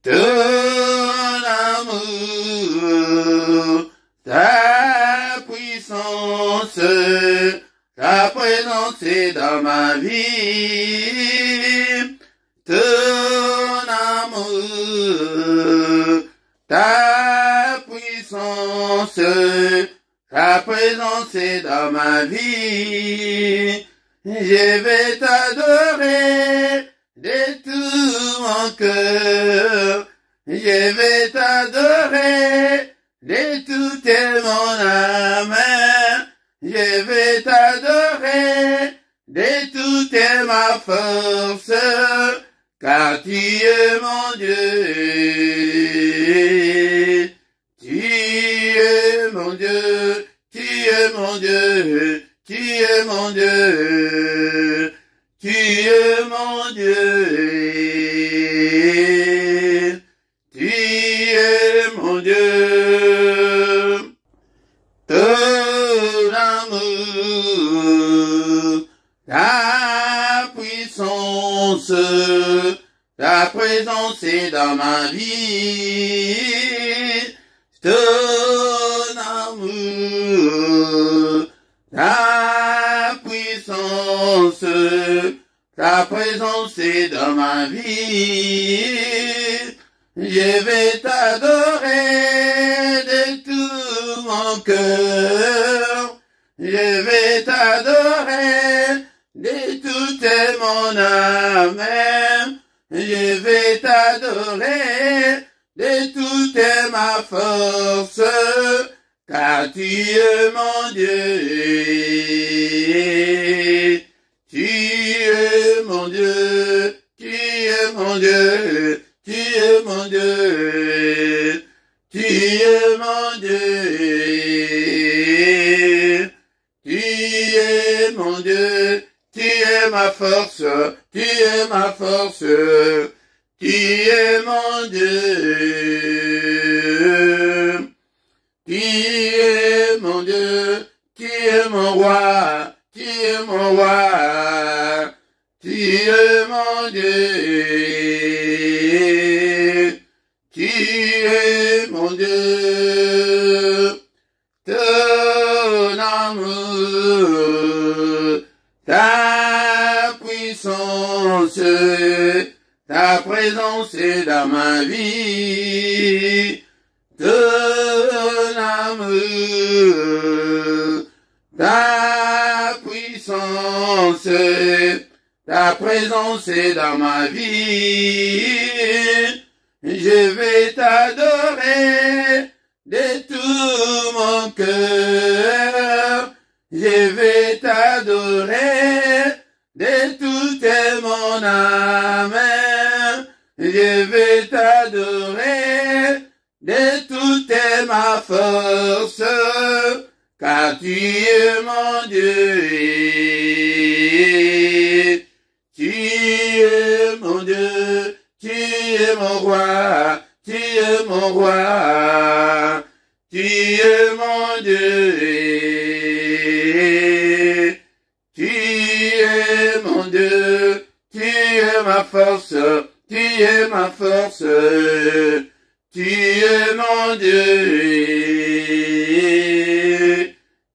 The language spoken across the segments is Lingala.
Ton amour, ta puissance, ta présence est dans ma vie. Ton amour, ta puissance, ta présence est dans ma vie. Je vais t'adorer de tout mon cœur. Je vais t'adorer de toute mon âme. Je vais t'adorer de toute ma force, car tu es mon Dieu. Tu es mon Dieu, tu es mon Dieu, tu es mon Dieu, tu es mon Dieu, tu es mon Dieu. Ton amour, ta puissance, ta présence est dans ma vie. Ton amour, ta puissance, ta présence est dans ma vie. Je vais t'adorer de tout mon cœur. Je vais t'adorer de toute mon âme. Je vais t'adorer de toute ma force, car tu es mon Dieu. Tu es mon Dieu, tu es mon Dieu, tu es mon Dieu, tu es mon Dieu, tu es mon Dieu, tu es ma force, tu es ma force, tu es mon Dieu, tu es mon Dieu, tu es mon roi, tu es mon roi, tu es mon Dieu, tu es mon Dieu. Ton amour, ta puissance, ta présence est dans ma vie. Ton amour, ta puissance, ta présence est dans ma vie. Je vais t'adorer de tout mon cœur. Je vais t'adorer de toute mon âme. Je vais t'adorer de toute ma force, car tu es mon Dieu. Tu es mon Dieu, tu es mon roi, tu es mon roi, tu es mon Dieu. Tu es mon Dieu, tu es ma force, tu es ma force, tu es mon Dieu.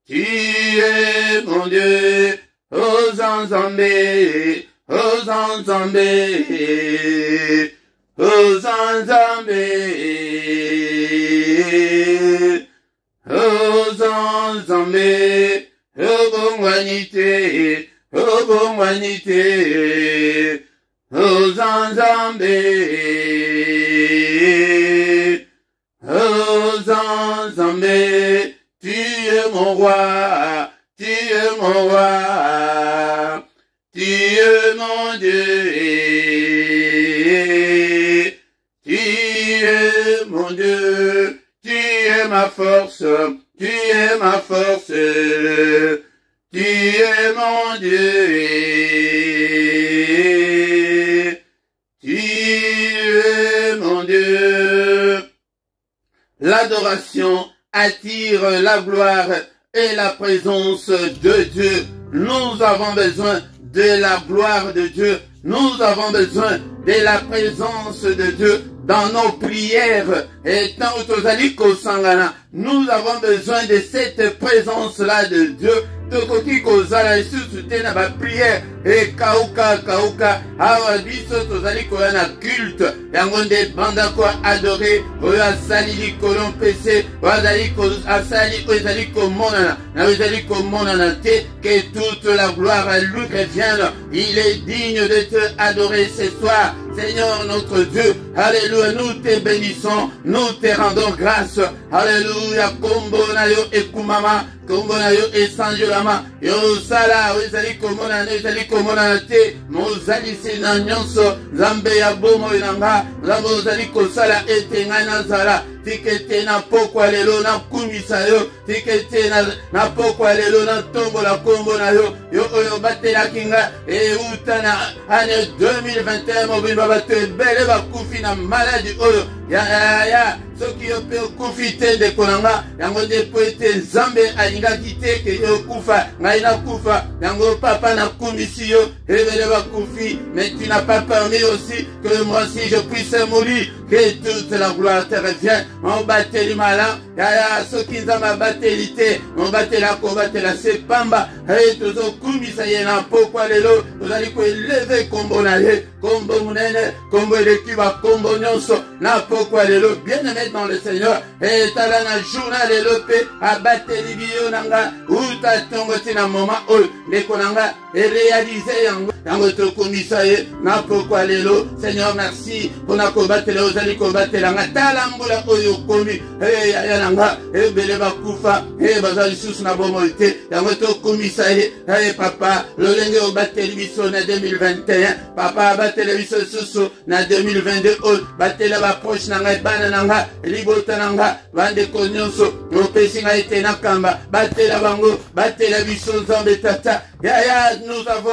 Tu es mon Dieu, ô Zanzambé, ô Zanzambé, ô Zanzambé, ô Zanzambé, ô Bongwanité, ô Bongwanité, ô Zanzambé, ô Zanzambé, tu es mon roi, tu es mon roi, tu es mon Dieu, tu es mon Dieu, tu es ma force, tu es ma force, tu es mon Dieu, tu es mon Dieu. L'adoration attire la gloire et la présence de Dieu. Nous avons besoin de la gloire de Dieu. Nous avons besoin de la présence de Dieu dans nos prières. Et tant que sangana, nous avons besoin de cette présence-là de Dieu. Tokoki kozala lisusu te na ba prière et kauka awa biso tozali koya na culte yango nde banda ko adorer oyo asali likolo mpese wazali ko asali oyo ezali komonana na ezali komonana te, que toute la gloire à lui revienne. Il est digne de te adorer ce soir, Seigneur notre Dieu. Alléluia, nous te bénissons, nous te rendons grâce. Alléluia, kombo na yo ekumama, kombo na yo esanjolama, yo sala ezali komona te, mozali sina nyonso, Nzambe ya bomo inanga, Nzambe ozali kosala ete ngai nazala, tikete na pokwa lelo na kumisa yo, tikete na pokwa lelo na tombola kombo na yo, yo oyo batelaki nga, euta na ane 2021 mobimba bato ebele bakufi na maladi oyo, ya soki yo pe okufi te ndeko na nga, yango nde po ete Nzambe alingaki te ke yo kufa, ngai nakufa, yango papa nakumisi yo, ebele bakufi, mais tu n'as pas permis aussi que moi aussi je puisse mourir, que toute la gloire te revienne. On bateli mala, ya soki Nzambe abateli te, on batela ko batela se pamba, tozo kumisa ye na pokwa lelo, tozali ko eleve kombo na ye, kombo munene, kombo elekiba, kombo nyonso, na pokwa lelo, bien-aimé dans le Seigneur, et tala na journal elope, abateli biyo nanga, uta tongo tina moma ol, ndeko nanga, et réaliser yango to komisa ye, na pokwa lelo, Seigneur merci, pour na kobatela ozali kobatela nga, tala mbula oyo komi, ya nanga, bele bakufa, bazali susu na bomo ite, yango to komisa ye, papa, lolenge obateli biso na 2021, papa abateli biso susu na 2022, batela ba proche nanga, bana nanga, libota nanga, bande konyonso, opesi nga ete na kamba, batela bango, batela biso Nzambe tata, nous avons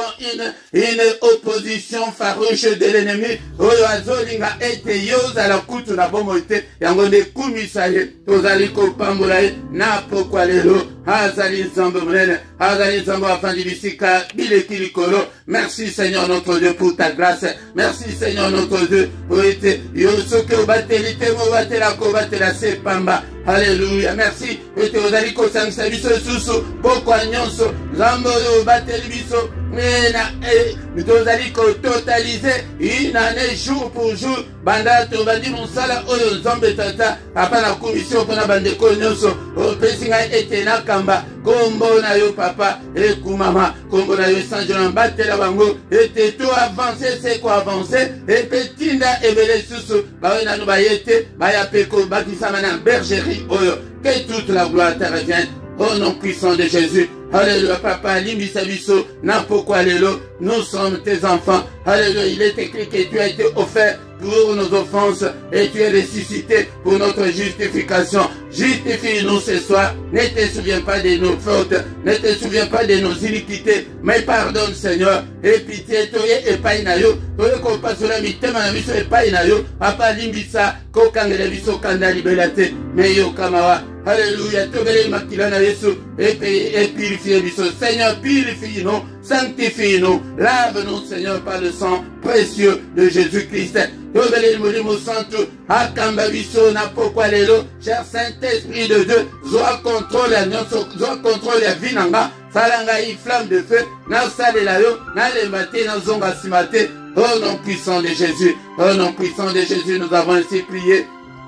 une opposition farouche de l'ennemi, oyo azolinga ete yoza la kutu na bomo ite, yango nde kumisa ye, tozali kopambola ye, na pokwa lelo, azali Nzambe munene, azali Nzambe afandi bisika, bileki likolo. Merci Seigneur notre Dieu pour ta grâce, merci Seigneur notre Dieu, pour ete, yo soke obateli te, mo batela ko batela se pamba. Alléluia, merci. Ete ozali kosangisa biso susu, pokwa nyonso, Nzambe oyo bateli biso, nous allons totaliser une année jour pour jour. Banda to bandi musala oyo Nzambe tata apa na commission pona bande konyoso o pesinga etena kamba kombo na yo papa et kumama kombo na yo sanjona batela bango ete to avancer c'est quoi avancer et petinda ebele susu ba na no bayete ba ya peko bakisama na bergerie oyo, que toute la gloire te revienne au nom puissant de Jésus. Alléluia, papa, limisabiso, n'importe lelo, nous sommes tes enfants. Alléluia, il est écrit que tu as été offert pour nos offenses et tu es ressuscité pour notre justification. Justifie-nous ce soir. Ne te souviens pas de nos fautes, ne te souviens pas de nos iniquités, mais pardonne Seigneur. Et pitié, toye et painayo, toye ko pasula mitema na biso et painayo, papa limbisa, ko kangele biso kanda libelate, meyo kamawa. Alléluia, tobele makila na Yesu, et purifie biso. Seigneur, purifie-nous, sanctifie-nous, lave-nous Seigneur par le sang précieux de Jésus-Christ. Tobele molimo santo, akamba biso na pokwa lelo, cher Saint-Esprit de Dieu, zoa contrôle la nyonso, zoa contrôle la vie nanga, salanga y flamme de feu, na salela yo, na lembate, na zonga simate, au nom puissant de Jésus, au nom puissant de Jésus, nous avons ainsi prié.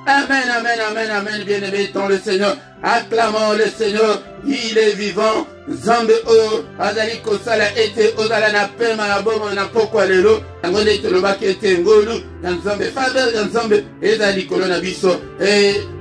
Amen, amen, amen, amen, bien-aimé dans le Seigneur. Acclamons le Seigneur, il est vivant. Nzambe o azali kosala ete ozala na pema na bomo na pokwa lelo. Yango nde tolobaki ete ngolu ya Nzambe, faveur ya Nzambe ezali kolo na biso.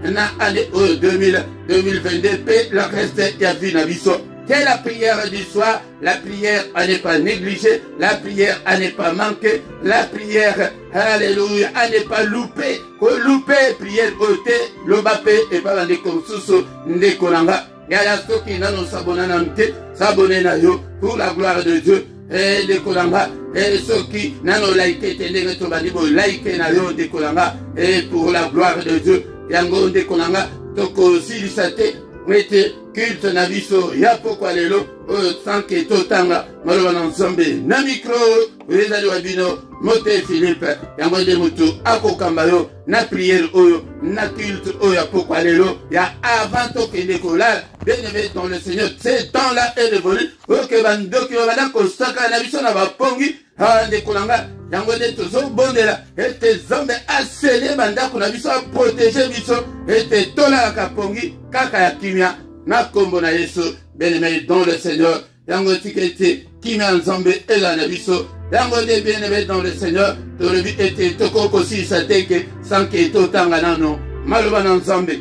Na année 2022 pe la reste ya vie na biso. C'est la prière du soir, la prière à ne pas négliger, la prière à ne pas manquer, la prière, alléluia, à ne pas louper, louper, prière côté, l'obapé et pas dans des consus, des kolanga. Yaya soki nano sabona nante, sabone na yo, pour la gloire de Dieu, et des kolanga, et soki nano laïke tende to banibo laïke na yo de kolanga, et pour la gloire de Dieu, yango de kolanga, toko silisate, wete culte na biso ya pokwa lelo oyo sanke totanga maloba na nzambe na mikro ezali wa bino Mote Philippe yango nde mutu akokamba yo na prière oyo na culte oyo ya pokwa lelo ya avant tokende kolala. Bien-aimé dans le Seigneur, ce temps-là est révolu pour que bandoki bana kosaka na biso na bapongi ndekolanga yango nde tozobondela ete Nzambe asele bandako na biso aprotéger biso ete tolalaka pongi kaka ya kimia na kombo na Yesu. Bien-aimé dans le Seigneur, yango tikete kimia Nzambe eza na biso yango nde bien-aimé dans le Seigneur tolobi ete tokokosilisa teke sanke totanga nano maloba na Nzambe.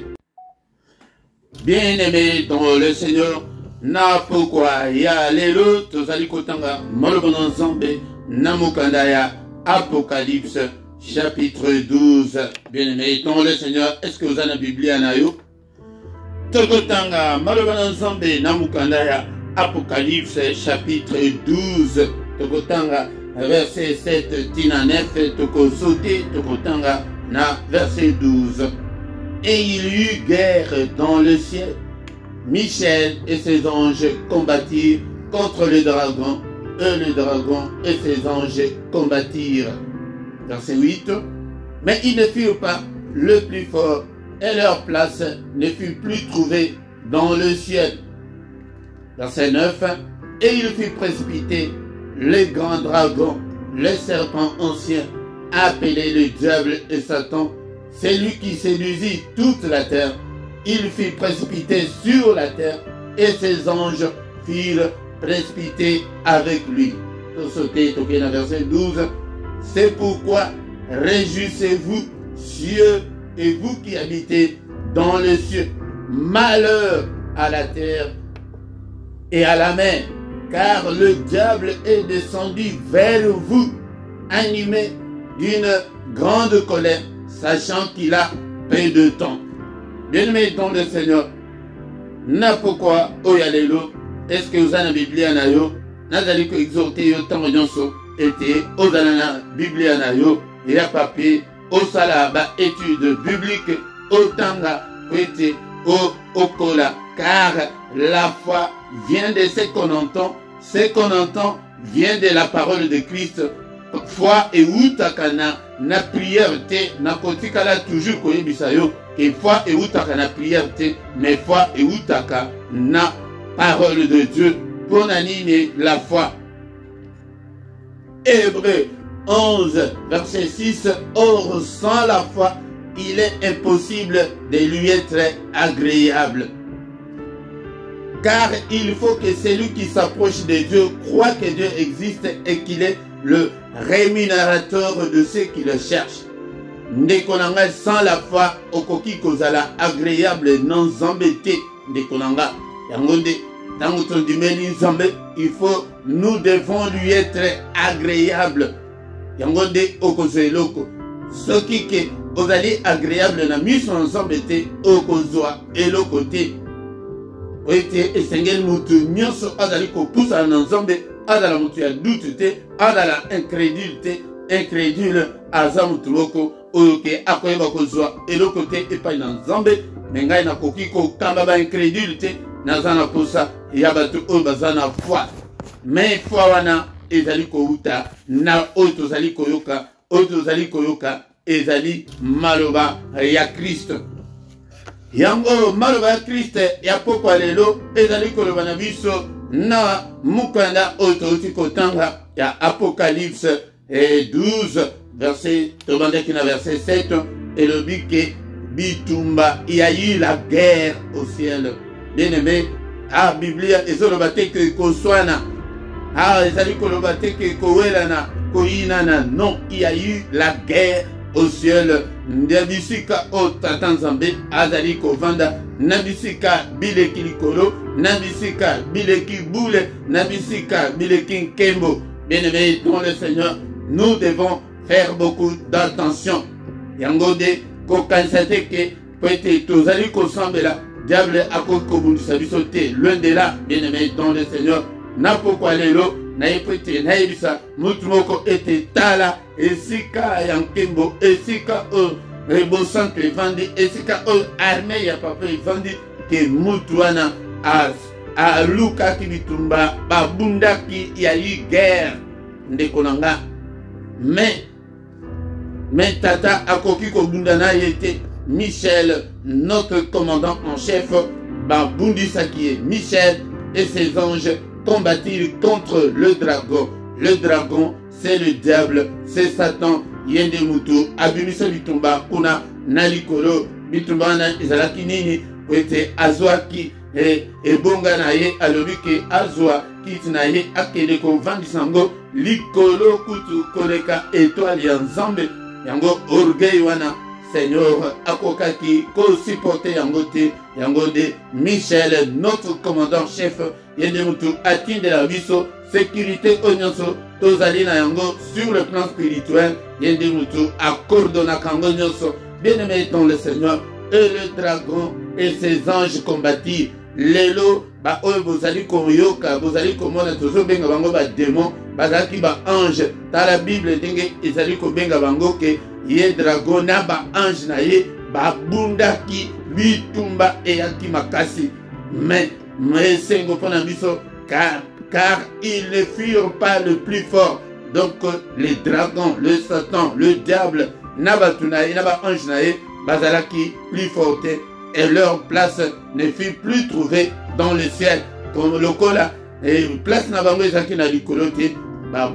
Bien-aimé dans le Seigneur, na pourquoi ya lelo tozali kotanga maloba na Nzambe na mokanda ya Apocalypse chapitre 12. Bien-aimé dans le Seigneur, est-ce que vous avez la Bible na yo? Tokotanga maloba na Nzambe na mokanda ya Apocalypse chapitre 12. Tokotanga verset 7 tina 9 tokosote tokotanga na verset 12. Et il y eut guerre dans le ciel. Michel et ses anges combattirent contre le dragon. Et le dragon et ses anges combattirent. Verset 8. Mais ils ne furent pas le plus fort, et leur place ne fut plus trouvée dans le ciel. Verset 9. Et il fut précipité le grand dragon, le serpent ancien, appelé le diable et Satan, c'est lui qui séduisit toute la terre. Il fut précipité sur la terre et ses anges furent précipités avec lui. Verset 12. C'est pourquoi réjouissez-vous, cieux, et vous qui habitez dans les cieux. Malheur à la terre et à la mer, car le diable est descendu vers vous, animé d'une grande colère, sachant qu'il a peu de temps. Bien-aimé dans le Seigneur, na pourquoi oyalelo, est-ce que vous avez la Bible na yo? Nazali ko exhorter yo tango nyonso ete ozala na Bible na yo ya papier osala ba étude biblique otanga ete okola, car la foi vient de ce qu'on entend vient de la parole de Christ. Foi et utaka na prière te na kotikala toujours koyebisa yo que foi et utaka na prière te, mais foi et utaka na parole de Dieu pour nanine la foi. Hébreux 11 verset 6. Or sans la foi il est impossible de lui être agréable, car il faut que celui qui s'approche de Dieu croit que Dieu existe et qu'il est le rémunérateur de ceux qui le cherchent. Ndekonanga sans la foi okoki kozala agréable non zambete ndekonanga yangonde tango tondimeli nzambe il faut nous devons lui être agréable yangonde okozeloko soki ke ozali agréable na miso nzambe te okozwa eloko te oite esengeli mutu nyonso azali kopusa na nzambe adala mutu ya doute te adala incrédule aza mutu moko oyo ke akoyeba kozwa eloko te epai na nzambe me ngai nakoki kokamba ba incrédule te naza na posa ya bato oyo baza na foi. Me foi wana ezali kouta na oyo tozali koyoka ezali maloba ya Kristo. Yango maloba ya Kristo ya pokwa lelo ezali koloba na biso na mukanda oyo tozali kotanga ya Apocalypse 12 verset tobandaki na verset 7 et le bique bitumba il y a eu la guerre au ciel. Bien-aimé, Biblia ezoloba te ke koswana ezali koloba te ke kowelana koyinana, non, il y a eu la guerre au ciel. Ndabisika o tata nzambe azali kovanda nabisika bileki likolo nabisika bileki boule nabisika bileki nkembo. Bien-aimé dans le Seigneur, nous devons faire beaucoup d'attention. Yangode kokansate ke peut-être tozali kosambela diable akokobundisa biso te, loin de là. Bien-aimé dans le Seigneur, na pourquoi lelo na epete na ebisa mutu moko ete tala esika ya nkembo esika rebosanto evandi esika oyo armée ya papa evandi ke mutu wana alukaki bitumba babundaki yali guerre ndeko na nga mais tata akoki kobunda na ye te. Michel, notre commandant en chef, babundisaki ye. Michel et ses anges combattirent contre le dragon. Le dragon, c'est le diable, c'est Satan. Yende mutu abimisa bitumba kuna nalikolo bitumba na ezalaki nini kwete azwaki ebonga na ye alobi ke azwa kiti na ye akende kovandisa yango likolo kutu koleka étoile ya nzambe yango orgueil wana Seigneur akokaki ko supporter yango te yango de Michel notre commandant chef yende mutu atinde la biso sécurité onyonso tozali na yango sur le plan spirituel yende mutu accordona kango nyonso. Bien-aimé dans le Seigneur, et le dragon et ses anges combattirent. Lelo ba oyo bozali koyoka bozali komona tozo benga bango ba démon bazaki ba ange ta la Bible ndenge ezali ko benga bango ke ye dragon na ba ange na ye ba bundaki bitumba eyaki makasi mais sengo pona biso car ils ne furent pas le plus fort. Donc les dragons, le Satan, le diable, Nabatunaï, Naba Anjnaï, Bazalaki plus forte et leur place ne fut plus trouvée dans le ciel. Comme le cola, et place Nabango Zaki na Likolote,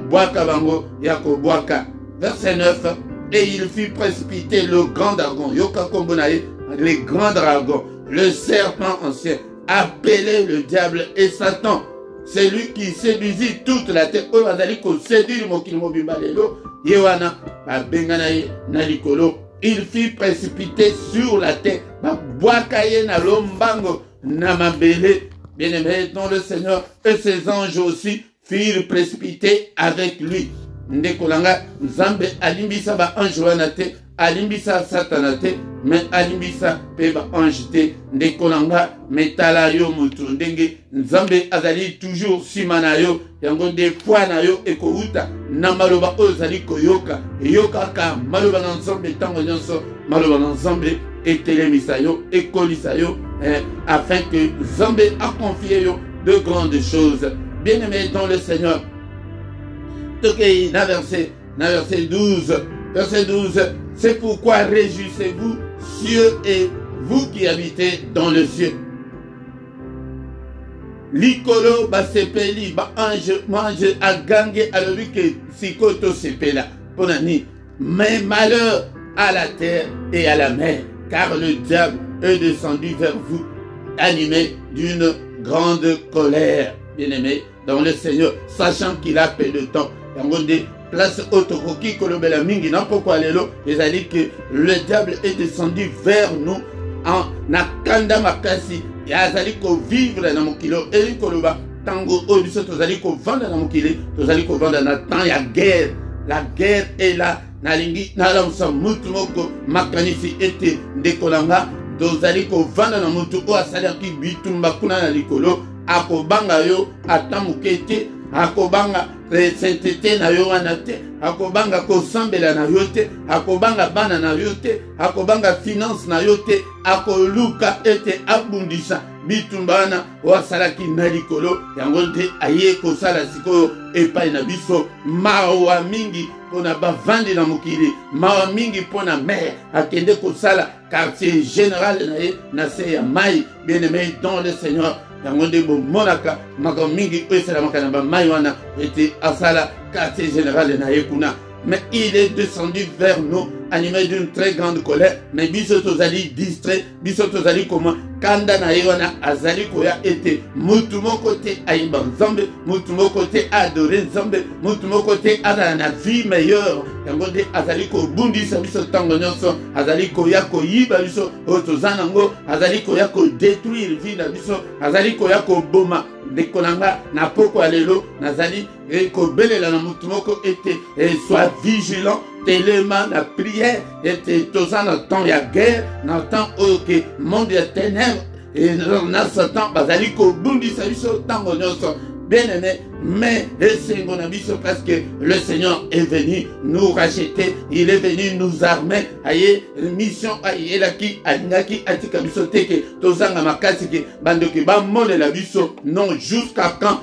Boaka Bango, Yako Boaka. Verset 9, et il fut précipité le grand dragon, Yoka Kombonaï, les grands dragons, le serpent ancien, appelé le diable et Satan. C'est lui qui séduisit toute la terre. Oyo azali ko séduire mokili mobimba lelo. Yewana ba benganaye na likolo. Il fut précipité sur la terre. Ba boakaye na lombango na mabele. Bien-aimé dans le Seigneur et ses anges aussi furent précipités avec lui. Ndekolanga Nzambe alimbisa ba ange wana te, alimbisa satana te, mais alimbisa pe ba ange te. Ndekolanga metala yo mutu ndenge Nzambe azali toujours simana yo yango de fois na yo ekouta na maloba oyo zali koyoka yoka ka maloba na Nzambe tango nyonso maloba na Nzambe etelemisa yo ekolisa yo afin que Nzambe a confié yo de grandes choses. Bien-aimé dans le Seigneur. Okay, verset 12, c'est pourquoi réjouissez-vous, cieux et vous qui habitez dans le ciel. Likolo ba sepeli ba ange mange a gangue alobi ke sikoto sepela ponani. Mais malheur à la terre et à la mer, car le diable est descendu vers vous, animé d'une grande colère. Bien-aimé dans le Seigneur, sachant qu'il a peu de temps. Des places autoroki kolobela mingi na pourquoi lelo les ali que le diable est descendu vers nous en nakanda makasi ya azali ko vivre na mokilo et koloba tango o biso tozali ko vanda na mokili tozali ko vanda na temps ya guerre. La guerre est là na lingi na la mutu moko makanisi ete ndekolanga tozali ko vanda na mutu o asali ki bitumba kuna na likolo akobanga yo atamukete akobanga sainteté na yo wana te akobanga kosambela na yo te akobanga bana na yo te akobanga finance na yo te akoluka ete abundisa bitumbana wasalaki na likolo yango te aye kosala sikoyo epai na biso mawa mingi pona bavandi na mokili mawa mingi pona mer akende kosala quartier général na ye na se ya mai. Bien-aimé dans le Seigneur yango nde bomonaka makambo mingi oyo esalamaka na bamai wana ete asala quartier général na ye kuna. Mais il est descendu vers nous animé d'une très grande colère. Mais biso tozali distrait, biso tozali comment kanda na ye wana azali koya ete mutu moko te ayimba Nzambe, mutu moko te adorer Nzambe, mutu moko te azala na vie meilleure. Yango nde azali kobundisa biso tango nyonso, azali koya koyiba biso oyo toza nango, azali koya kodétruire vie na biso, azali koya koboma. Dekonanga na poko alelo nazali kobelela na mutu moko ete soit vigilant tellement la prière était toza na temps ya guerre na temps oyo ke monde ya ténèbres et na Satan bazali kobundisa biso tango nyonso. Bien-aimé mais parce que le Seigneur est venu nous racheter, il est venu nous armer. Aïe, mission aïe la qui alingaki atika biso teke tozanga makasi ke bandoki ba mole la biso. Non, jusqu'à quand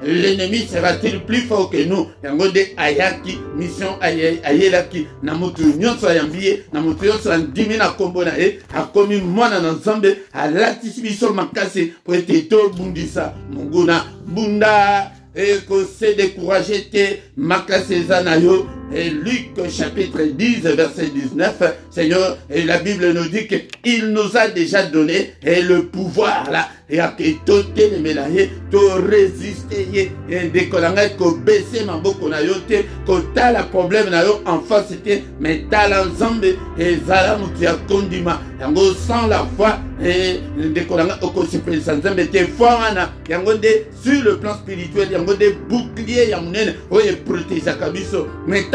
l'ennemi sera-t-il plus fort que nous? Yangonde ayaki mission aïe la qui na mutu nyonso yambiye na mutu nyonso andimi na kombo na e akomi mwana na Nzambe alatisi biso makasi pour ete to bundisa munguna bunda et que c'est découragé te makasi zanayo. Et Luc chapitre 10 verset 19, Seigneur, et la Bible nous dit qu'il nous a déjà donné et le pouvoir là, et à que tout les médailles, tout résister, et dès qu'on a baissé ma bouche on a yoté, qu'on a le problème na yo en face c'était, mais t'as l'ensemble et zala mutia kondima, yango sans la foi et dès qu'on a au conseil sans mais t'es fort ana, yango de sur le plan spirituel, yango de bouclier yamnen, oye protéger kabiso, mais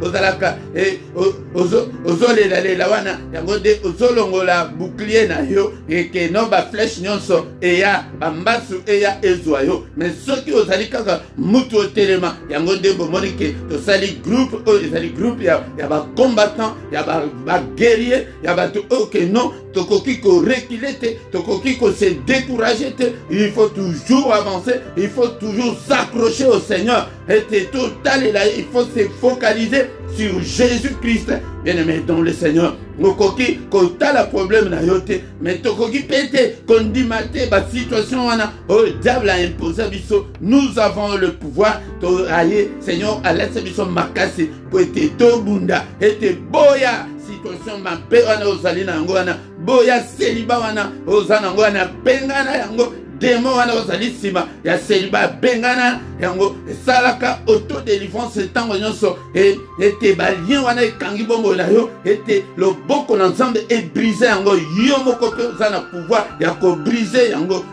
ozalaka et ozole la wana yango de ozolongola bouclier na yo et que no ba flèche nyonso et ya bambasu et ya ezwayo mais ceux qui ozali kaka mutu otelema yango de bomoni ke to sali groupe ezali groupe ya ba combattant ya ba guerrier ya ba to OK non to koki ko reculer te to koki ko se décourager te. Il faut toujours avancer, il faut toujours s'accrocher au Seigneur et total là il faut se focaliser sur Jésus-Christ, bien-aimé dans le Seigneur. Mokoki kota la problème na yote, mais tokoki pete kondimate ba situation wana oh diable a imposé biso. Nous avons le pouvoir to aye Seigneur à laisser biso makasi pour être to bunda et boya situation ma pe wana ozali na yango wana boya seliba wana ozana yango wana bengana yango démon wana ozali sima ya seliba bengana yango salaka autodélivrance tango nyonso et te balien wana ekangi bombo na yo et le boko na Nzambe est brisé yango yo moko pe ozana pouvoir ya ko briser yango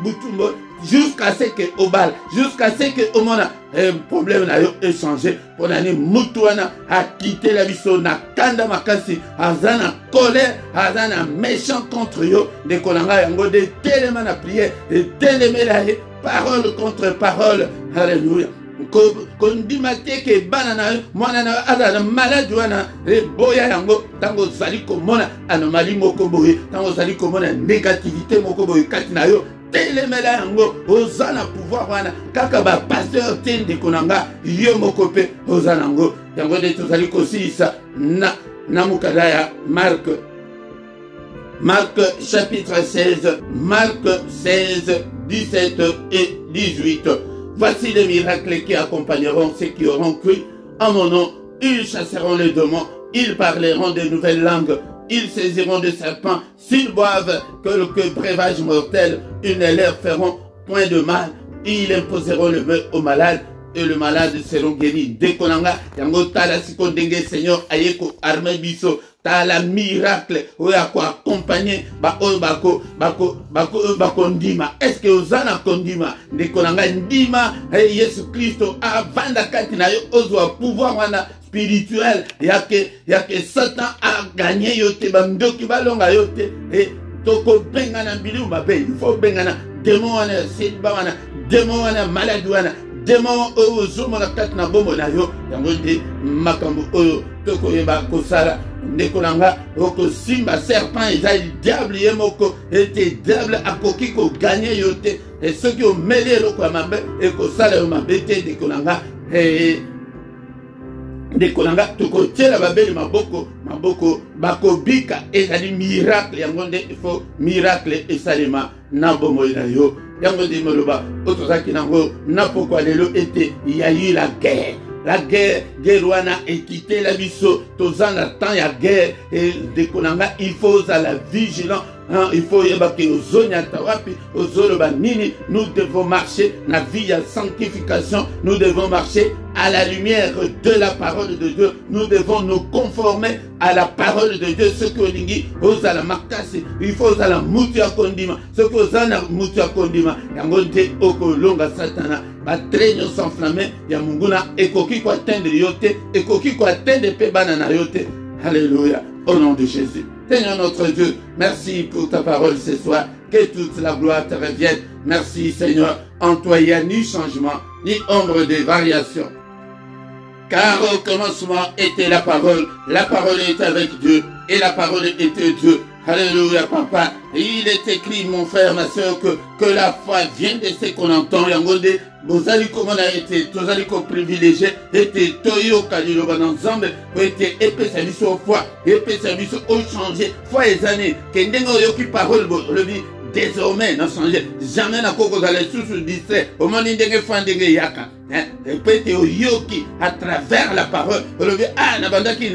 butumbo jusqu'à ce que obal jusqu'à ce que omona problème na yo est changé pour l'année mutuana a quitté la biso na kanda makasi azana colère azana méchant contre yo de kolanga yango de tellement na prière de tellement parole contre parole. Alléluia. Kondimate ke banana mwana na azana malade wana boya yango tango zali komona anomalie moko boye tango zali komona négativité moko boye kati na yo telemela yango ozana pouvoir wana kaka ba pasteur tende konanga yo moko pe ozana yango yango de tozali kosisa na mukadaya Marc chapitre 16 Marc 16 17 et 18. Voici les miracles qui accompagneront ceux qui auront cru en mon nom. Ils chasseront les démons, ils parleront de nouvelles langues, ils saisiront des serpents, s'ils boivent quelque breuvage mortel, ils ne leur feront point de mal, ils imposeront le vœu aux malades et le malade seront guéris. Dès qu'on a yango tala sikondenge Seigneur ayeko armé biso tala miracle oya ko accompagner ba oyo bako ndima. Est-ce que ozana kondima de konanga ndima Yesu Kristo avanda kati na yo ozwa pouvoir wana spirituel yake Satan a gagné yote bandoki balonga yote et toko bengana mbilu mabe il faut bengana démon wana selba wana démon wana malade wana démon oyo zomona kati na bombo na yo yango de makambo oyo toko yeba kosala ndekolanga oko simba serpent ezali diable ye moko ete diable akoki ko gagner yote et ceux qui ont mêlé le kwa mabe et kosala yo mabe te ndekolanga ndekolanga toko tiela babeli maboko bakobika ezali miracle yango nde il faut miracle esalema na bombo na yo yango de moloba otozaki nango na pourquoi lelo ete il y a eu la guerre. La guerre wana équité la biso tozan la temps ya guerre et de konanga il faut à la vigilance. Il faut yebaki ozonya tawapi ozoloba nini. Nous devons marcher na vie ya sanctification. Nous devons marcher à la lumière de la parole de Dieu. Nous devons nous conformer à la parole de Dieu. Ce que lingi ozala makasi il faut ozala mutu ya kondima. Ce que ozala mutu ya kondima yangonde okolonga satana batrenyo s'enflammer ya munguna ekoki ko atteindre yote ekoki ko atteindre pe banana yote. Alléluia au nom de Jésus. Seigneur notre Dieu, merci pour ta parole ce soir. que toute la gloire te revienne. Merci Seigneur, en toi il n'y a ni changement, ni ombre de variation. Car au commencement était la parole était avec Dieu, et la parole était Dieu. Alléluia, papa. Et il est écrit, mon frère, ma soeur, que la foi vient de ce qu'on entend. Yangonde, bozali comment a été, tozali ko privilégié, était toyo kalilo banzambe, était épais service au foi, épais service au changer, foi et années, kendengo yoki parole, le dit, désormais, n'a changé, jamais n'a pas causé sous distrait, au moment d'indenge fandenge yaka. Répétez au yoki à travers la parole. Nabandaki,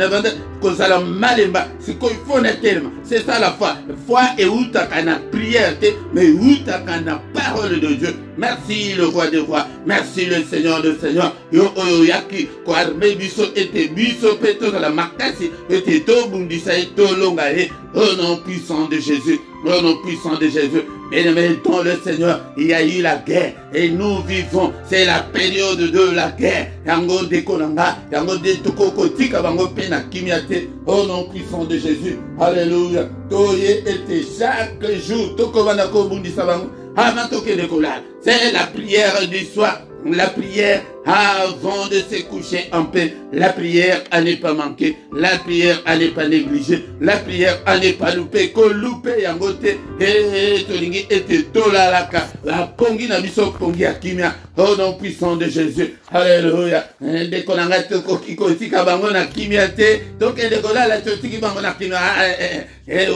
kozala malemba. C'est qu'il faut tellement. C'est ça la foi. La foi est où ta prière, mais où ta parole de Dieu. Merci le roi des rois. Merci le Seigneur de Seigneur. Yo oyaki ko arme biso ete biso peto la makasi ete to bundisa eto longae. Au nom puissant de Jésus. Au nom puissant de Jésus. Bien-aimé dans le Seigneur, il y a eu la guerre et nous vivons. C'est la période de la guerre. Yango de Konanga, yango de Tokoko Tika Bango Pena Kimiate. Au nom puissant de Jésus. Alléluia. Toye était chaque jour. Toko Banako Bundi Sabango. Avant Toke de Kola. C'est la prière du soir. La prière avant de se coucher en paix. La prière à ne pas manquer. La prière à ne pas négliger. La prière à ne pas louper. Ko louper yangote. Tolingi ete tolalaka. La pongi na biso pongi akimia. Au nom puissant de Jésus. Alléluia. Dès qu'on a toko kiko tika bango na kimia te. Donc dekola la tiki bango na kimia.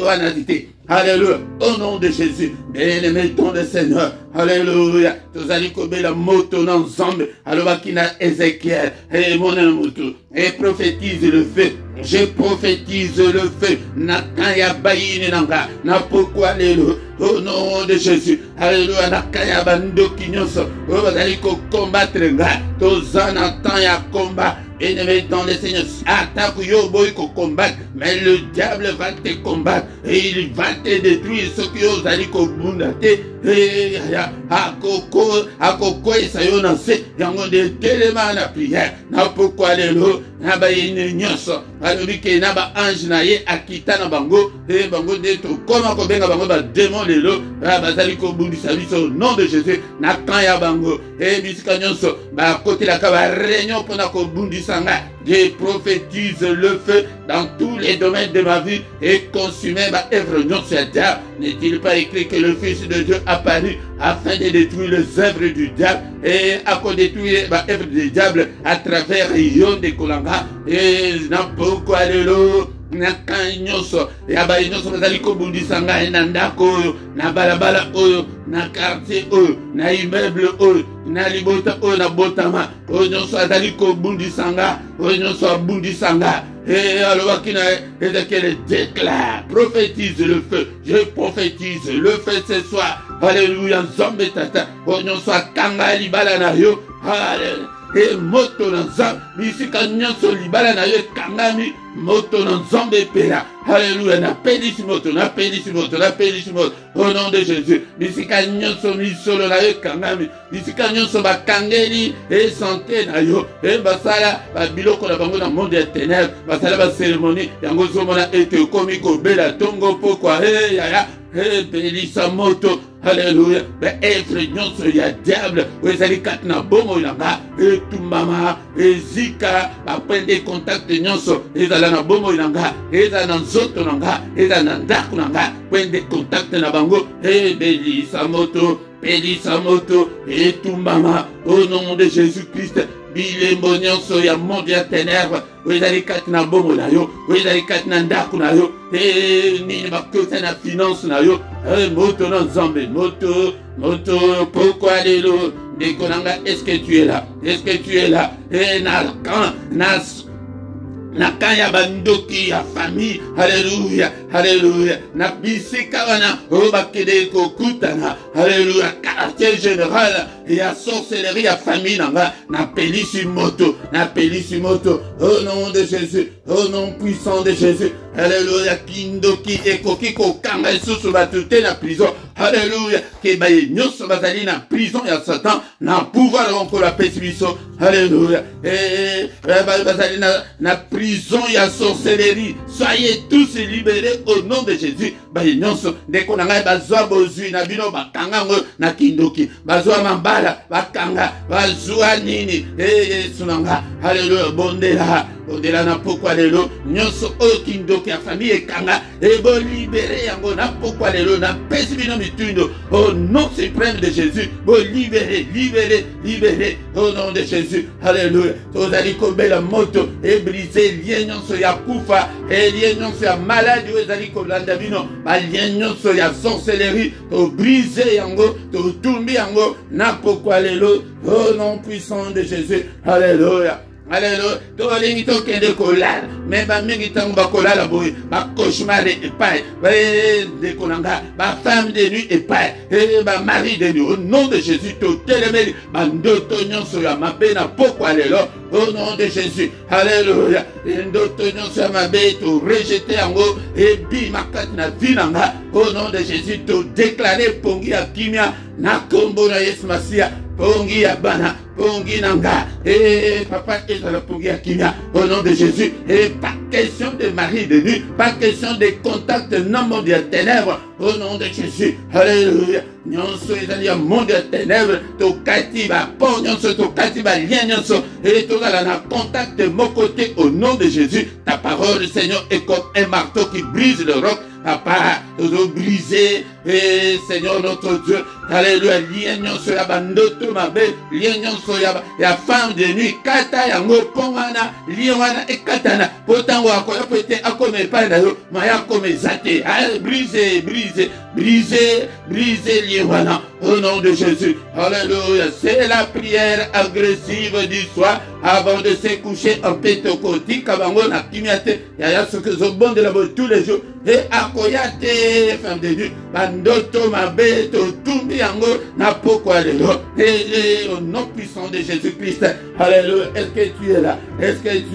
Wanadite. Alléluia. Au nom de Jésus. Bien-aimé ton le Seigneur. Alléluia. Tozali kobe la moto n'ensemble. Alors kina Ézéchiel. Et mon amour. Et prophétise le feu. Je prophétise le feu. Nakaya bayine nanga. Na pourquoi lelo. Au nom de Jésus. Alléluia. Nakaya bando kinyoso. Bazali ko combattre nga. Tozana tan ya combat. Bien-aimé dans le Seigneur, attaque yo boy ko combattre, mais le diable va te combattre et il va te détruire ce que vous allez bundate et akoko esayo na se yango de telema na prière na pourquoi lelo na ba nyonso alobi ke na ba ange na ye akita na bango et bango de to koma ko benga bango ba démon lelo ba zali ko bundisa biso au nom de Jésus na kan ya bango et bisika nyonso ba côté la ka ba réunion pour na ko bundisa. Je prophétise le feu dans tous les domaines de ma vie et consumer ma œuvre non diable. N'est-il pas écrit que le Fils de Dieu apparut afin de détruire les œuvres du diable et à détruire ma œuvre du diable à travers Yon de Kolanga et n'importe quoi de l'eau. Nakanyoso ya ba inyoso bazali ko bundisa ngai na ndako oyo na balabala oyo na quartier oyo na immeuble oyo na libota oyo na botama oyo nyonso azali ko bundisa ngai oyo nyonso abundisa ngai et alors qui Ézéchiel déclare, prophétise le feu. Je prophétise le feu ce soir. Alléluia, zombe tata. Oyo nyonso akanga libala na yo. Alléluia. Et moto na nzambe bisika nyonso libala na yo ekangami moto na nzambe pela. Alléluia. Napelisi moto au nom de Jésus. Bisika nyonso misolo na yo ekangami bisika nyonso bakangeli e santé na yo e basala babiloko na bango na monde ya ténèbres basala ba cérémonie yango zomona ete komi kobela tongo pokwa yaya belisa moto. Alléluia. Mais être nyonso ya diable ezali kati na bomo ilanga etumbama ezika bapende contact nyonso ezala na bomo ilanga ezala na nzoto nanga ezala na ndako nanga pende contact na bango belisa moto etumbama au nom de Jésus-Christ. Bilembo nyonso ya monde ya ténèbres ezali kati na bomo na yo ezali kati na ndako na yo nini bakote na finance na yo moto na nzambe moto pourquoi lelo dekonanga est-ce que tu es là na kaya bandoki ya famille. Alléluia. Na bisika wana obakede kokutana. Alléluia. Quartier général ya sorcellerie ya famille nanga na pelisi moto au nom de Jésus, au nom puissant de Jésus. Alléluia. Kindoki ekoki kokanga susu batute na prison. Alléluia. Que baye nyonso bazali na prison ya Satan, na pouvoir encore la pesibiso. Alléluia. Bazali na prison ya sorcellerie. Soyez tous libérés au nom de Jésus. Baye nyonso ndeko na ngai bazwa bozui na bino bakanga ngo na kindoki. Bazwa mambala bakanga, bazwa nini. Sunanga. Alléluia. Bondela na pokwa lelo nyonso oyo kindoki ya famille ekanga ebo libéré yango na pokwa lelo na pesi bino mitundo au nom suprême de Jésus. Bo libéré au nom de Jésus. Alléluia. Tozali kobela moto et briser lien nyonso ya kufa et lien nyonso ya maladie ezali kolanda bino ba lien nyonso ya sorcellerie to briser yango to tumbi yango na pokwa lelo au nom puissant de Jésus. Alléluia. Alléluia. Tolingi tokende kolala. Mais ba mingi tango ba kolala boy. Ba cauchemar epai. Ba de konanga. Ba femme de nuit epai. Ba mari de nuit. Au nom de Jésus, to telemeli. Ba ndoto nyonso ya mabe na pokwa lelo. Au nom de Jésus. Alléluia. Ndoto nyonso ya mabe to rejeter yango. Et bi makati na vinanga. Au nom de Jésus, to déclarer pongi ya kimia. Na kombo na Yesu Masia. Pongi ya bana. Pongi nanga. Papa est dans la pongi à kimia. Au nom de Jésus. Et pas question de mari de nuit. Pas question de contact non mondial ténèbres. Au nom de Jésus. Alléluia. Nyonso ezali ya monde ya ténèbres. To katiba. Pon nyonso to katiba. Lien nyonso. Et to la na contact de mon côté. Au nom de Jésus. Ta parole, Seigneur, est comme un marteau qui brise le roc. Papa, nous briser, et Seigneur notre Dieu, alléluia, lien nyonso ya bandoto mabe, lien nyonso ya femme de nuit, kata yango pongana, lien wana ekatana, potango akoya pete akome panda yo, maya kome zate, briser, lien wana, au nom de Jésus, alléluia, c'est la prière agressive du soir, avant de se coucher en pétocoti, kabango na kimiate, yaya ce que zo bon de la bonne tous les jours, et akoyate, femme de nuit, bandoto mabe, to tumbi yango, na pokwa lelo, et au nom puissant de Jésus-Christ, alléluia, est-ce que tu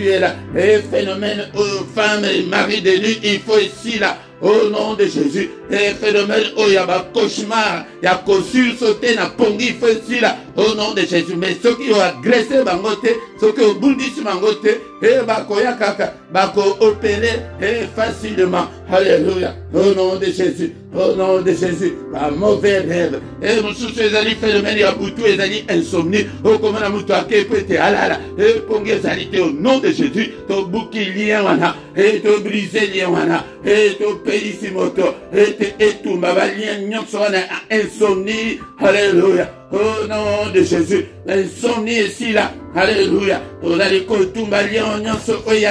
es là, et phénomène aux femmes et maris de nuit, il faut ici là, au nom de Jésus, et phénomène où il y a un cauchemar, il y a un sauté na pongi ici là, au nom de Jésus, mais ceux qui ont agressé bangote, ceux qui ont boudissé bangote, et bakoya kaka, bako opéré, et facilement, alléluia, au nom de Jésus, un mauvais rêve, et nous sous ces alliés phénomènes, il y a boutou, les alliés insomnie, au comment la moutou a képété, alala, et pongi salité, au nom de Jésus, to bouki lien wana, et to briser lien wana, et to pays simoto, et tout, ma valien, nyonso wana, insomnie, alléluia. Au nom de Jésus, l'insomnie ici là, alléluia. On a les kotumbalia, on y a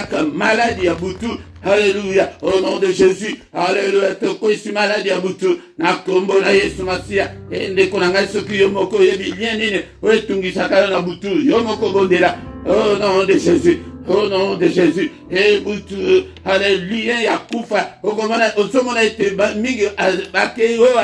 ce maladie à boutou, alléluia. Au nom de Jésus, alléluia. Toko ici maladie à boutou, na kombo na Yesu Masia, et ne konanga ce qui yomoko yebi lien nine, ouais tungi sakala na boutou, yomoko bondela. Au nom de Jésus. Au nom de Jésus, et boutou, alléluia, yakufa, au moment où on a été mis à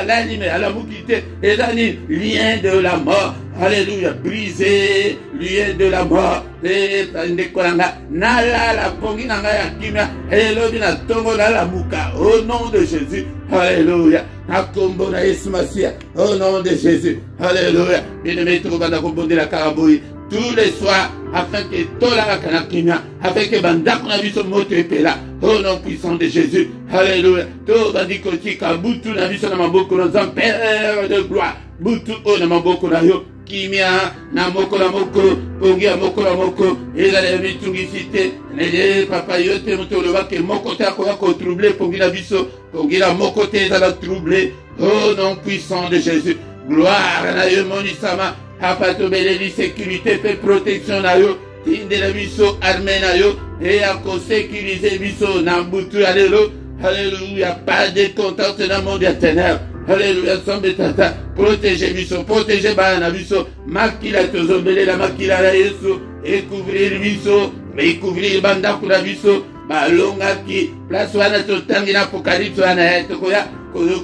la limite, à la moukité, et l'année, lien de la mort, alléluia, brisé, lien de la mort, et ndekolanga, nala la pongi nanga ya kimia, et l'obina tongo la mouka, au nom de Jésus, alléluia, nakombo na Yesu Masia, au nom de Jésus, alléluia, bien-aimé, tout le monde a composé la caraboui, tous les soirs, afin que Tola Kanakina, afin que Bandakuna Viso Moto Epela, au nom puissant de Jésus, alléluia, tout Bandikoti, Kabutu, Naviso Namaboko, nos empereurs de gloire, Butu, O Namaboko, Nayo, Kimia, Namoko, Namoko, Pongi, Amoko, Namoko, et la Mitungicité, les papa yote, Motoloba, que Moko Takoa, troublé, Pongi Naviso, Pongi la Mokote, la troublé, au nom puissant de Jésus, gloire à Nayo, Monisama, Apato beleli sécurité fait protection na yo tinde la biso armée na yo et à sécuriser biso na butu alléluia pas de contact dans le monde des ténèbres alléluia sombe tata protéger biso protéger bana biso makila tozombele la makila la Yesu et couvrir biso mais couvrir banda kula biso balonga ki place wana totangi na apocalypse wana tokoya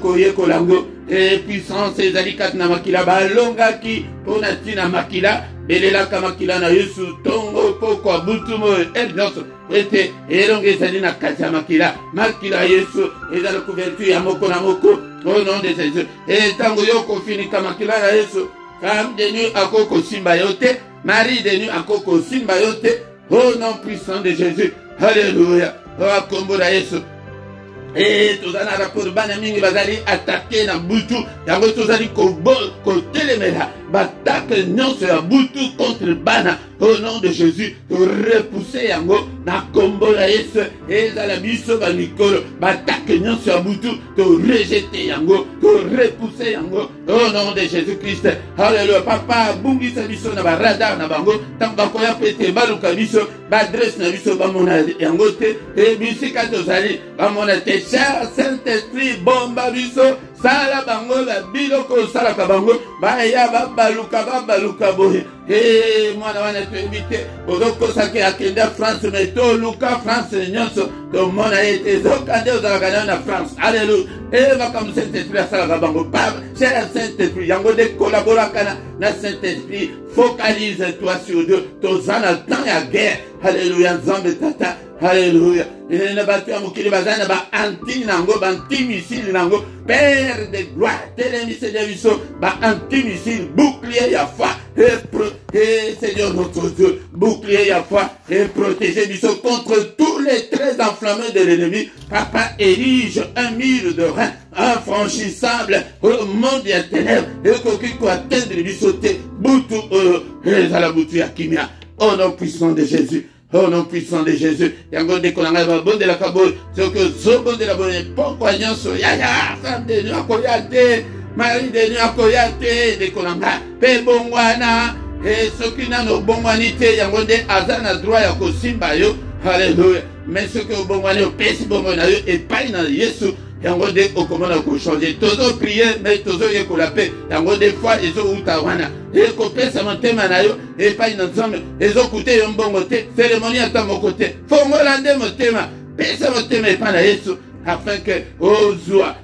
koye kolango et puissance ezali kati na makila balongaki pona tina makila belelaka makila na Yesu tongo poko butumo nyonso ete elonge ezali na kati ya makila Yesu ezali couverture ya moko na moko au nom de Jésus. Et tango yo kofinika makila ya Yesu femme de nuit akoko simba yote Marie de nuit akoko simba yote au nom puissant de Jésus. Alléluia. Oh kombo na Yesu. Et tous en rapport bana mingi bazali attaquer na butu yango tozali ko telemela batake nyonso ya butu contre bana au nom de Jésus repousser yango na kombo na Yesu ezala biso ba mikolo batake nyonso ya butu to rejeter yango to repousser yango au nom de Jésus Christ. Alléluia. Papa bungisa biso na ba radar na bango tamba koya pete baluka biso ba adresse na biso ba mona yango te e bisika tozali ba mona te. Cher Saint-Esprit bomba biso sala bango la biloko sala kabango baya babaluka boye mwana wana to invité odoko sake akenda France meto luka France nyonso to mona ete zokande ozalaka na France. Alléluia. Et comme Saint-Esprit sala kabango baba cher Saint-Esprit yango de collaborer na Saint-Esprit focalise-toi sur Dieu tozana temps ya guerre. Alléluia. Nzambe tata. Alléluia. Il ne va pas mourir bazana ba anti nango ba anti missile nango Père de gloire télémissile de viso ba anti missile bouclier ya foi et Seigneur notre Dieu bouclier ya foi et protéger viso contre tous les traits enflammés de l'ennemi. Papa érige un mur de rein infranchissable au monde des ténèbres et qui peut atteindre viso te boutu et à la boutu ya kimia au nom puissant de Jésus. Oh non puissant de Jésus, yango de kolanga ba bonde la kabo, ce que zo bonde la bonne pourquoi nyonso ya femme de nuit akoyate, mari de nuit akoyate de kolanga pe bongwana et ce qui n'a no bongwanité yango de azana droit ya kosimba yo. Alléluia. Mais ce que bongwana pesi bongwana yo et pas na Yesu yango de okomona ko changer tozo prier mais tozo ye ko la paix yango des fois ezo utawana et ko pesa motema na yo et pas na nzambe ezo kuté yo mbongo te cérémonie ata moko te fongola nde motema pesa motema epa na Yesu afin que ozwa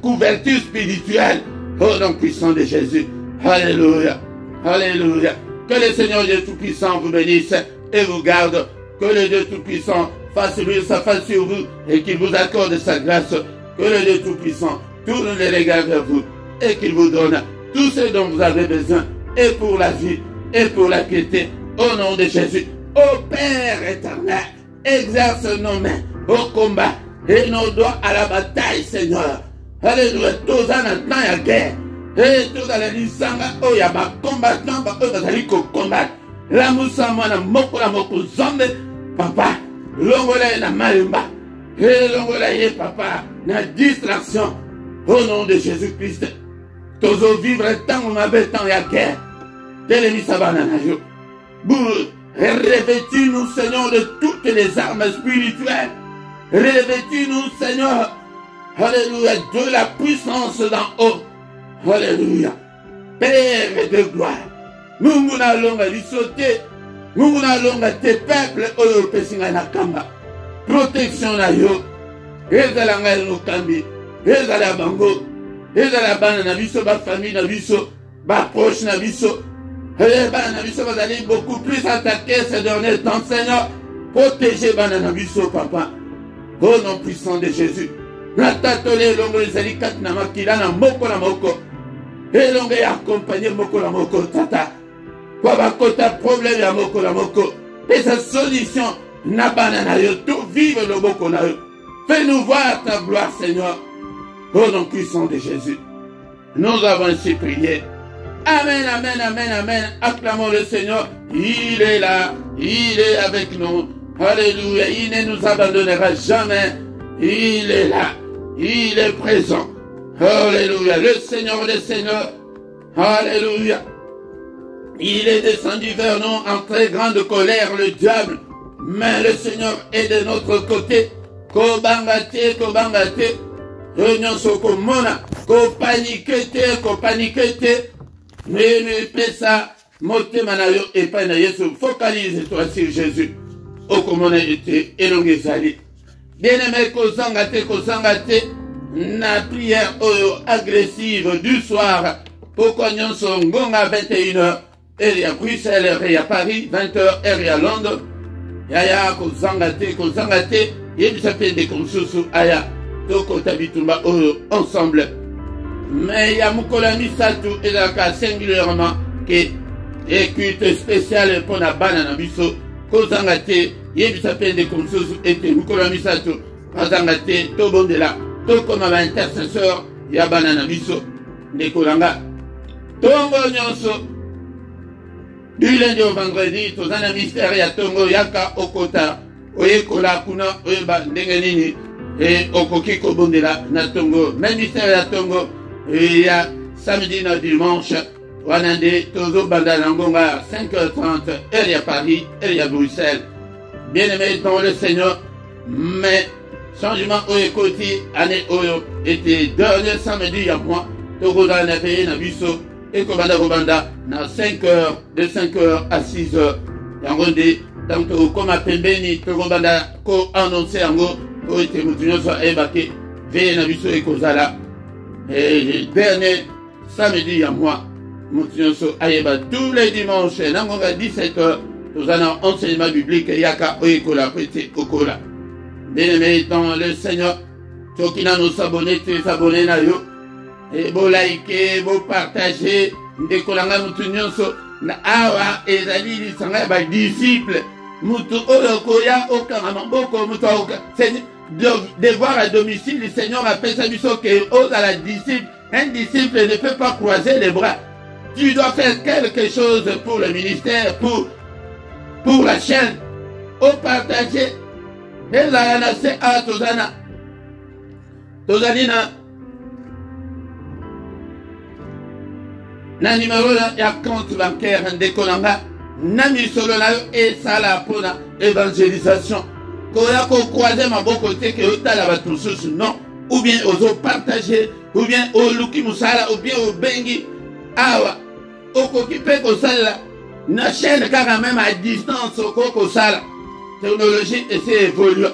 couverture spirituelle au nom puissant de Jésus. Alléluia. Alléluia. Que le Seigneur Dieu Tout-Puissant vous bénisse et vous garde. Que le Dieu Tout-Puissant fasse luire sa face sur vous et qu'il vous accorde sa grâce. Que le Dieu Tout-Puissant tourne les regards vers vous et qu'il vous donne tout ce dont vous avez besoin et pour la vie et pour la piété. Au nom de Jésus. Ô Père éternel, exerce nos mains au combat et nos doigts à la bataille, Seigneur. Alléluia. Tous en temps à guerre. Et tous à la lisanga, oh ya ba combattant, ba bazali ko combattre. La moussa mwana moko la moko zombe, papa. Longola na malimba. Et longola ye papa na distraction. Au nom de Jésus-Christ. Tozo vivre tant on avait tant ya guerre. Télémi sabana na yo. Revêtis-nous, Seigneur, de toutes les armes spirituelles. Revêtis-nous, Seigneur. Alléluia, de la puissance d'en haut. Alléluia. Père de gloire. Mungu na longa lisote. Mungu na longa te peuple oyo pesinga na kamba. Protection na yo. Ezala ngai no kambi. Ezala bango. Ezala bana na biso ba famille na biso. Ba proche na biso. Bana na biso bazali beaucoup plus attaqués ces derniers temps, Seigneur. Protégez bana na biso, papa. Au nom puissant de Jésus. Natatole longo ezali kat na makila na moko na moko. Elonge ya accompagner moko na moko tata. Kwa bakota problème ya moko na moko. Et sa solution na banana yo tout vivre le moko na yo. Fais-nous voir ta gloire, Seigneur. Au nom puissant de Jésus. Nous avons ainsi prié. Amen, amen, amen, amen. Acclamons le Seigneur. Il est là. Il est avec nous. Alléluia. Il ne nous abandonnera jamais. Il est là. Il est présent. Alléluia. Le Seigneur des Seigneurs. Alléluia. Il est descendu vers nous en très grande colère, le diable. Mais le Seigneur est de notre côté. Kobangate, kobangate. Réunion sokomona. Kopaniquete. Mais pesa. Motema na yo epai na Yesu. Focalise-toi sur Jésus. Okomona ete elonge zali. Bien-aimé, kozangate. na prière agressive du soir. Pourquoi nous sommes à 21h, et à Bruxelles, et à Paris, 20h, et à Londres. Yaya, kozangate, il s'appelle des consusu, aya, toko tabitumba, ensemble. Mais il y a Mukola Misatu, et là, singulièrement, qui est culte spécial pour la banane biso, kozangate, il s'appelle des consusu, et Mukola Misatu, kozangate, tobondela, toko ma intercesseur, il y a banane biso, des kolanga. Tongo nyonso du lundi au vendredi tozana mystère ya tongo yaka okota oyekola kuna oyeba ndenge nini okoki kobondela na tongo même mystère ya tongo ya samedi na dimanche wana nde tozobanda na ngonga 5h30 heure ya Paris heure ya Bruxelles. Bien aimé dans le Seigneur, mais changement oyekoti année oyo était dernier samedi ya moi tokoza na pays na biso et Kobanda na 5h, de 5h à 6h. Yangonde, tanto comme à Pembeni, Kobanda ko annoncé ango, ko ete mutunyoso ebake, veye na biso e kozala. Et dernier samedi à moi, mutunyoso ayeba tous les dimanches, nangonga 17h, tozana enseignement biblique, yaka oekola, prete okola. Bien-aimé dans le Seigneur, tokina nous s'abonner, tu s'abonner na yo. Et vous likez, vous partagez, ndekolanga mutu nyonso na awa ezali lisanga ba disciple mutu oyo koya okanga maboko mutu oka devoir à domicile. Le Seigneur appelle ça biso que aux à la disciple. Un disciple ne peut pas croiser les bras. Tu dois faire quelque chose pour le ministère, pour la chaîne. Au partager. Et là na se a tozana tozalina na numéro ya compte bancaire ndekolanga na misolo na yo esala pona évangélisation koya ko croiser maboko te ke otala bato susu non, ou bien ozo partager, ou bien oluki musala, ou bien obengi awa okoki pe kosala na chaîne kaka même à distance okoko sala. Technologie essaie évoluer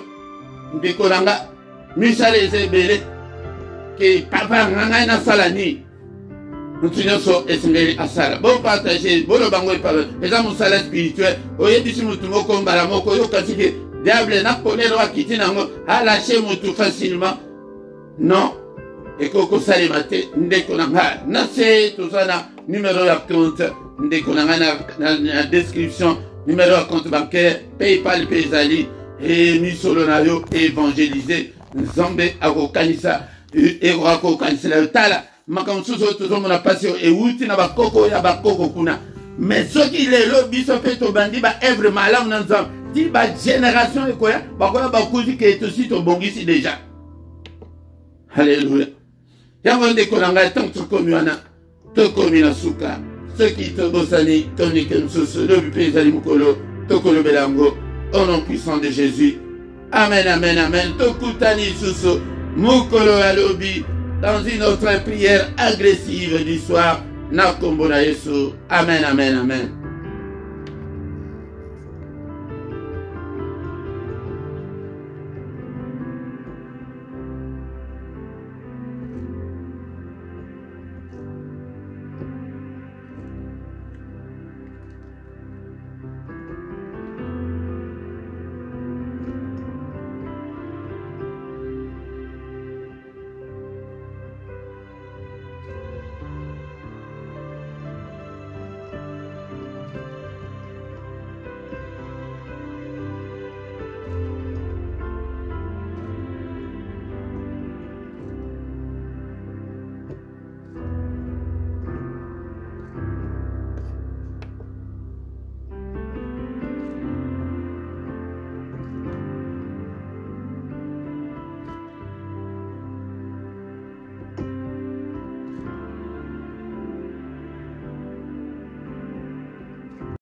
ndekolanga misala essaie belé ke papa nganga na sala ni. Nous sommes esengeli asala. Bon partager, bon le bango parle. Les gens musala spirituel. Oye disi mutu moko mbala moko yo kasike diable na kolero akiti nango a lâcher mutu facilement. Non. Et koko sale mate ndeko nanga. Na se tozana numéro de compte ndeko nanga na description, numéro de compte bancaire, PayPal Payzali et misolo na yo évangéliser Nzambe akokanisa et akokanisa la tala. Makamsuso toujours mon passion et outi na bakoko ya bakoko kuna. Mais ce qui les lobby so fait to bandi ba evre malam nanzam. Di ba génération ekoya bakoya bakuzi ke aussi to bongisi déjà. Alléluia. Yangonde kolanga tant to komiana. To komina suka. Ce qui te bosani tonique msuso le payzali mukolo to kolo belango au nom puissant de Jésus. Amen amen amen. To kutani suso mukolo alobi. Dans une autre prière agressive du soir, na kombo na Yesu. Amen, amen, amen.